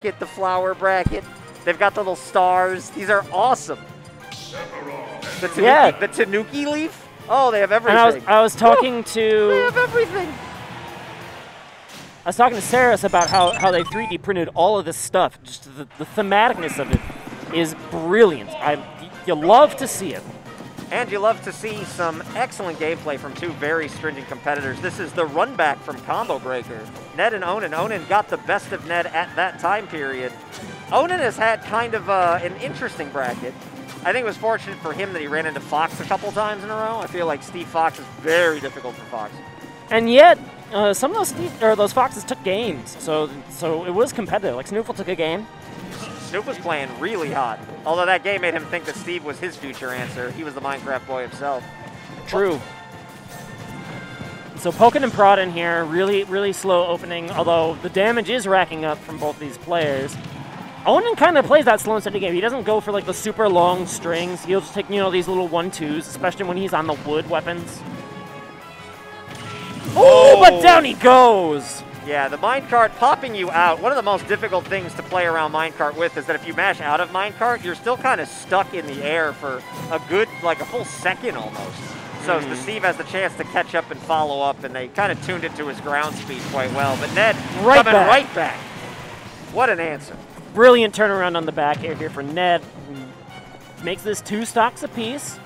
Get the flower bracket. They've got the little stars. These are awesome. The Tanuki leaf? Oh, they have everything. And I was talking to... They have everything. I was talking to Saris about how they 3D printed all of this stuff. Just the thematicness of it is brilliant. You love to see it. And you love to see some excellent gameplay from two very stringent competitors. This is the run back from Combo Breaker. Ned and Onin. Onin got the best of Ned at that time period. Onin has had kind of an interesting bracket. I think it was fortunate for him that he ran into Fox a couple times in a row. I feel like Steve Fox is very difficult for Fox. And yet, some of those Foxes took games, so it was competitive. Like Snoofle took a game. Snoop was playing really hot. Although that game made him think that Steve was his future answer. He was the Minecraft boy himself. True. So poking and prodding here, really slow opening, although the damage is racking up from both these players. Onin kind of plays that slow and steady game. He doesn't go for like the super long strings. He'll just take, these little 1-2s, especially when he's on the wood weapons. Oh, but down he goes! Yeah, the minecart popping you out. One of the most difficult things to play around minecart with is that if you mash out of minecart, you're still kind of stuck in the air for a good, like a full second almost. So Steve has the chance to catch up and follow up, and they kind of tuned it to his ground speed quite well. But Ned coming right back. What an answer. Brilliant turnaround on the back air here for Ned. Makes this 2 stocks apiece.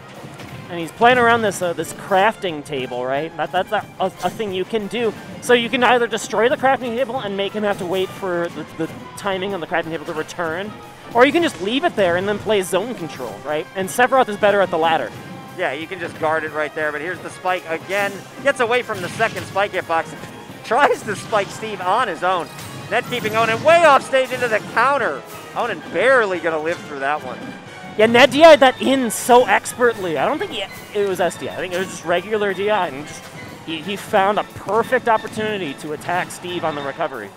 And he's playing around this this crafting table, right? That's a thing you can do. So you can either destroy the crafting table and make him have to wait for the timing on the crafting table to return, or you can just leave it there and then play zone control, right? And Sephiroth is better at the latter. Yeah, you can just guard it right there, but here's the spike again. Gets away from the second spike hitbox. Tries to spike Steve on his own. Ned keeping Onin way off stage into the counter. Onin barely going to live through that one. Yeah, Ned DI'd that in so expertly. I don't think it was SDI. I think it was just regular DI. And he found a perfect opportunity to attack Steve on the recovery.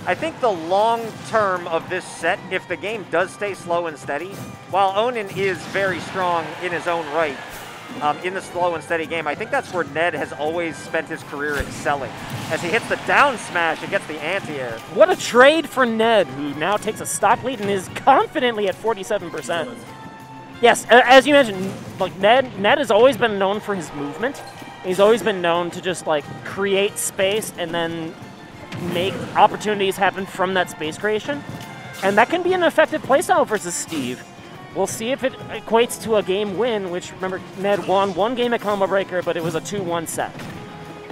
I think the long term of this set, if the game does stay slow and steady, while Onin is very strong in his own right, in the slow and steady game, I think that's where Ned has always spent his career excelling. As he hits the down smash, it gets the anti-air. What a trade for Ned, who now takes a stock lead and is confidently at 47%. Yes, as you mentioned, like Ned has always been known for his movement. He's always been known to just like create space and then make opportunities happen from that space creation. And that can be an effective playstyle versus Steve. We'll see if it equates to a game win, which, remember, Ned won 1 game at Combo Breaker, but it was a 2-1 set.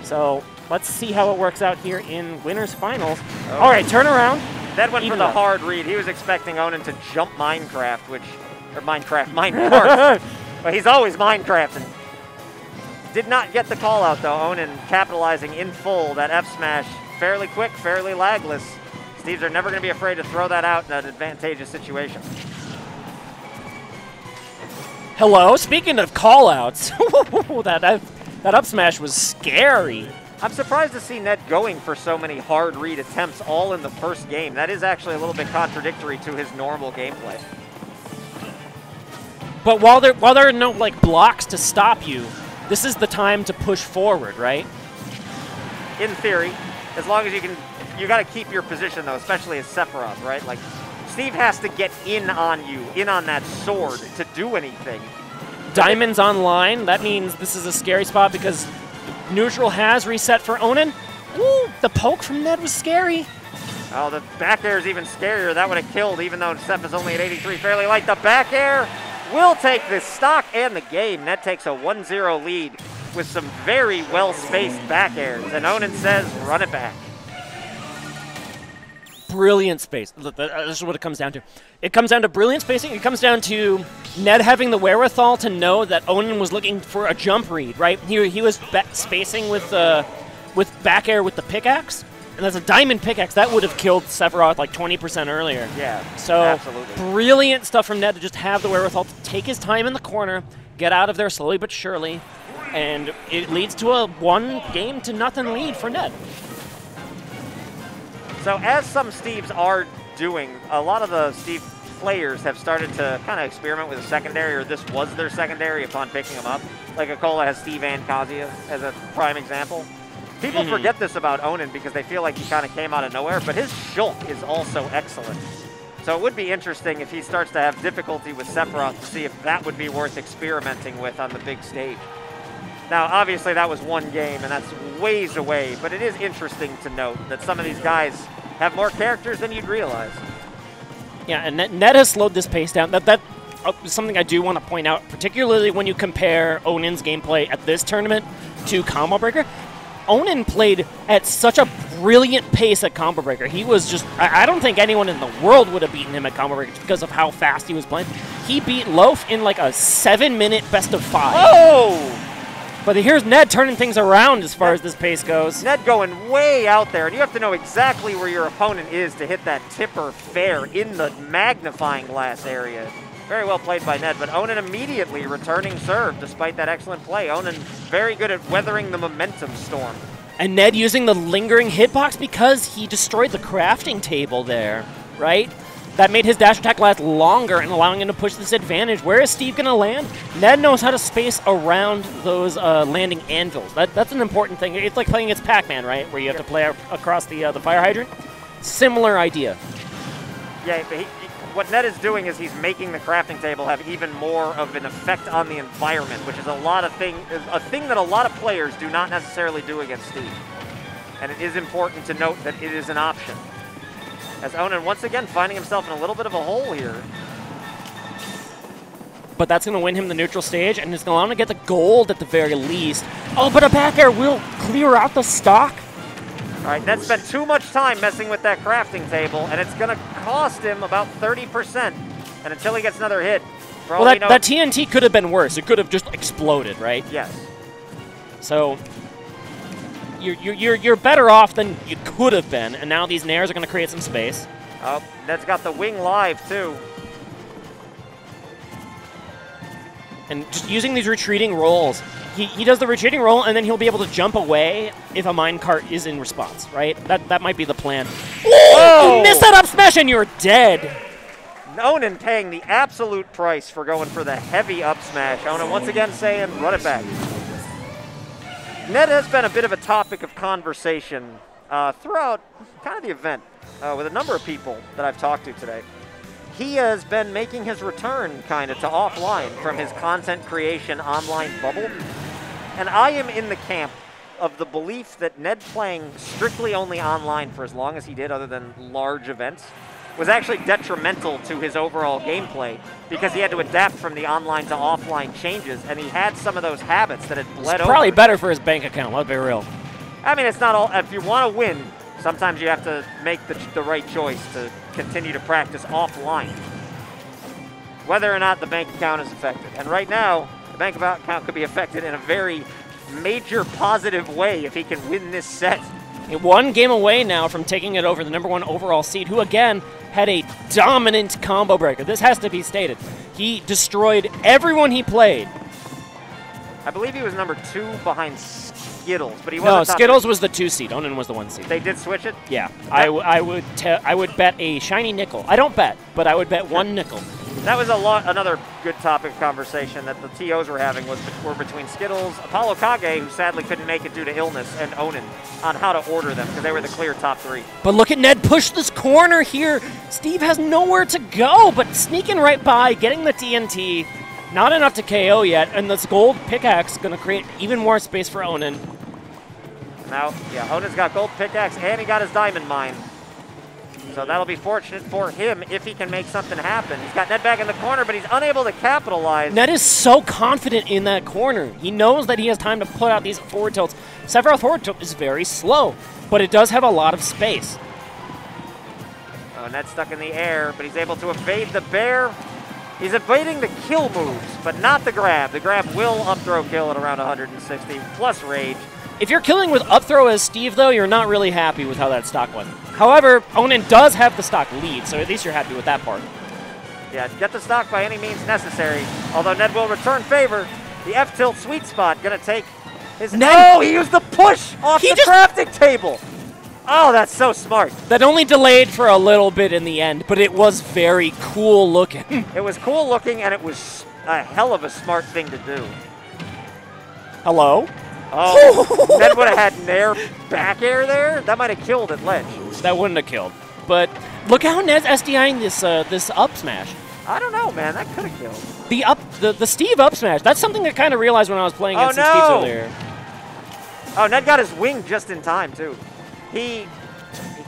So let's see how it works out here in Winners Finals. Oh. All right, turn around. Ned went for the hard read. He was expecting Onin to jump Minecraft, Minecart. But he's always Minecrafting. Did not get the call out, though. Onin capitalizing in full that F smash. Fairly quick, fairly lagless. Steves are never going to be afraid to throw that out in an advantageous situation. Hello, speaking of call-outs, that up smash was scary. I'm surprised to see Ned going for so many hard read attempts all in the first game. That is actually a little bit contradictory to his normal gameplay. But while there are no like blocks to stop you, this is the time to push forward, right? In theory, as long as you got to keep your position though, especially as Sephiroth, right? Like, Steve has to get in on you, in on that sword to do anything. Diamond's online. That means this is a scary spot because neutral has reset for Onin. Ooh, the poke from Ned was scary. Oh, the back air is even scarier. That would have killed, even though Sep is only at 83. Fairly light. The back air will take this stock and the game. Ned takes a 1-0 lead with some very well-spaced back airs. And Onin says, run it back. Brilliant space. Look, this is what it comes down to. It comes down to brilliant spacing. It comes down to Ned having the wherewithal to know that Onin was looking for a jump read, right? He was spacing with back air with the pickaxe, and that's a diamond pickaxe. That would have killed Sephiroth like 20% earlier. Yeah, so absolutely. Brilliant stuff from Ned to just have the wherewithal to take his time in the corner, get out of there slowly but surely, and it leads to a 1-0 lead for Ned. So as some Steves are doing, a lot of the Steve players have started to kind of experiment with a secondary, or this was their secondary upon picking them up. Like Akola has Steve and Kazuya as a prime example. People forget this about Onin because they feel like he kind of came out of nowhere, but his shulk is also excellent. So it would be interesting if he starts to have difficulty with Sephiroth to see if that would be worth experimenting with on the big stage. Now, obviously, that was one game, and that's ways away, but it is interesting to note that some of these guys have more characters than you'd realize. Yeah, and Ned has slowed this pace down. That is something I do want to point out, particularly when you compare Onin's gameplay at this tournament to Combo Breaker. Onin played at such a brilliant pace at Combo Breaker. He was just, I don't think anyone in the world would have beaten him at Combo Breaker just because of how fast he was playing. He beat Loaf in like a 7-minute best of 5. Oh! But here's Ned turning things around as far as this pace goes. Ned going way out there, and you have to know exactly where your opponent is to hit that tipper fair in the magnifying glass area. Very well played by Ned, but Onin immediately returning serve despite that excellent play. Onin very good at weathering the momentum storm. And Ned using the lingering hitbox because he destroyed the crafting table there, right? That made his dash attack last longer and allowing him to push this advantage. Where is Steve going to land? Ned knows how to space around those landing anvils. That's an important thing. It's like playing against Pac-Man, right? Where you have to play across the fire hydrant. Similar idea. Yeah, but what Ned is doing is he's making the crafting table have even more of an effect on the environment, which is a thing that a lot of players do not necessarily do against Steve. And it is important to note that it is an option. As Onin once again finding himself in a little bit of a hole here. But that's going to win him the neutral stage, and it's going to allow him to get the gold at the very least. Oh, but a back air will clear out the stock. All right, Ned spent too much time messing with that crafting table, and it's going to cost him about 30%. And until he gets another hit, well, that TNT could have been worse. It could have just exploded, right? Yes. So you're better off than you could have been, and now these nairs are going to create some space. Oh, Ned's got the wing live, too. And just using these retreating rolls. He does the retreating roll, and then he'll be able to jump away if a minecart is in response, right? That might be the plan. Whoa! You missed that up smash, and you're dead. Onin paying the absolute price for going for the heavy up smash. Onin once again saying, run it back. Ned has been a bit of a topic of conversation throughout kind of the event with a number of people that I've talked to today. He has been making his return kind of to offline from his content creation online bubble. And I am in the camp of the belief that Ned playing strictly only online for as long as he did other than large events was actually detrimental to his overall gameplay because he had to adapt from the online to offline changes, and he had some of those habits that had bled over. Probably better for his bank account, let's be real. I mean, it's not all, if you want to win, sometimes you have to make the right choice to continue to practice offline, whether or not the bank account is affected. And right now, the bank account could be affected in a very major positive way if he can win this set. One game away now from taking it over the #1 overall seed, who again had a dominant combo breaker. This has to be stated. He destroyed everyone he played. I believe he was #2 behind Skittles, but he No, wasn't. Skittles was the 2 seed. Onin was the 1 seed. They did switch it? Yeah. I would bet a shiny nickel. I don't bet, but I would bet 1 nickel. That was another good topic of conversation that the TOs were having were between Skittles, Apollo Kage, who sadly couldn't make it due to illness, and Onin on how to order them because they were the clear top 3. But look at Ned push this corner here. Steve has nowhere to go, but sneaking right by, getting the TNT. Not enough to KO yet, and this gold pickaxe going to create even more space for Onin. Now, yeah, Onin's got gold pickaxe, and he got his diamond mine. So that'll be fortunate for him if he can make something happen. He's got Ned back in the corner, but he's unable to capitalize. Ned is so confident in that corner. He knows that he has time to put out these forward tilts. Sephiroth forward tilt is very slow, but it does have a lot of space. Oh, Ned's stuck in the air, but he's able to evade the bear. He's evading the kill moves, but not the grab. The grab will up throw kill at around 160, plus rage. If you're killing with up throw as Steve, though, you're not really happy with how that stock went. However, Onin does have the stock lead, so at least you're happy with that part. Yeah, get the stock by any means necessary, although Ned will return favor. The F-tilt sweet spot going to take his... No, he used the push off the crafting table. Oh, that's so smart. That only delayed for a little bit in the end, but it was very cool looking. It was cool looking, and it was a hell of a smart thing to do. Hello? Oh, Ned would have had Nair back air there. That might have killed at ledge. That wouldn't have killed. But look how Ned's SDIing this up smash. I don't know, man. That could have killed. The Steve up smash. That's something I kind of realized when I was playing against Steve earlier. Oh, Ned got his wing just in time, too. He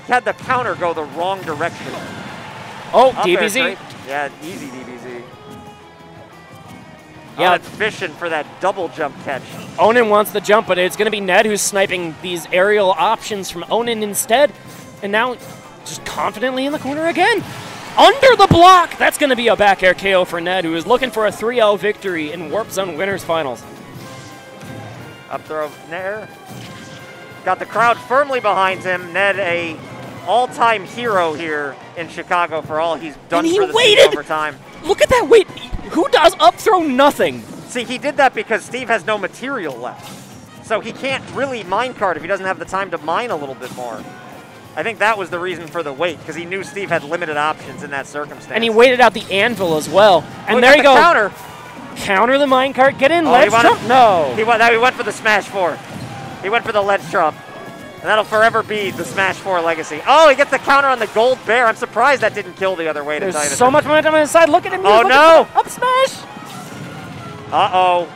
had the counter go the wrong direction. Oh, DBZ. Yeah, easy DBZ. Yeah, it's fishing for that double jump catch. Onin wants the jump, but it's going to be Ned who's sniping these aerial options from Onin instead. And now just confidently in the corner again. Under the block! That's going to be a back air KO for Ned, who is looking for a 3-0 victory in Warpzone Winners Finals. Up throw Nair. Got the crowd firmly behind him. Ned, a all-time hero here in Chicago for all he's done for the team over time. Look at that wait. Who does up throw nothing? See, he did that because Steve has no material left. So he can't really minecart if he doesn't have the time to mine a little bit more. I think that was the reason for the wait, because he knew Steve had limited options in that circumstance. And he waited out the anvil as well. And there you go. Counter. Counter the minecart. Get in. Ledge trump. No. He went for the Smash 4. He went for the ledge trump. And that'll forever be the Smash 4 legacy. Oh, he gets the counter on the gold bear. I'm surprised that didn't kill the other way. There's so much momentum on his side. Look at him. Oh, no. Up smash. Uh-oh.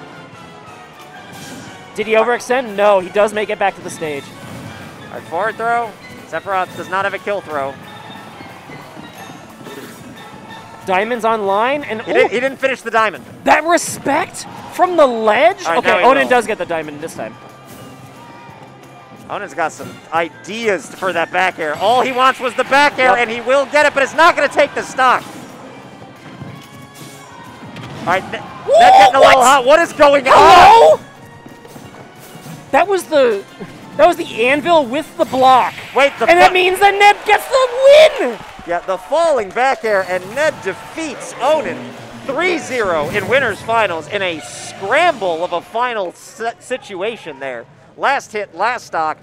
Did he overextend? No, he does make it back to the stage. All right, forward throw. Sephiroth does not have a kill throw. Diamond's online, and he didn't finish the diamond. That respect from the ledge? Right, okay, Onin does get the diamond this time. Onin's got some ideas for that back air. All he wants was the back air, and he will get it, but it's not going to take the stock. All right, Ned's getting a little hot. What is going on? Hello? That was the anvil with the block. Wait, and that means that Ned gets the win. Yeah, the falling back air, and Ned defeats Onin 3-0 in Winners Finals in a scramble of a final situation there. Last hit, last stock.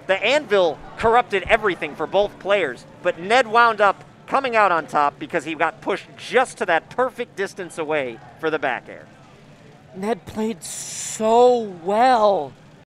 The anvil corrupted everything for both players, but Ned wound up coming out on top because he got pushed just to that perfect distance away for the back air. Ned played so well.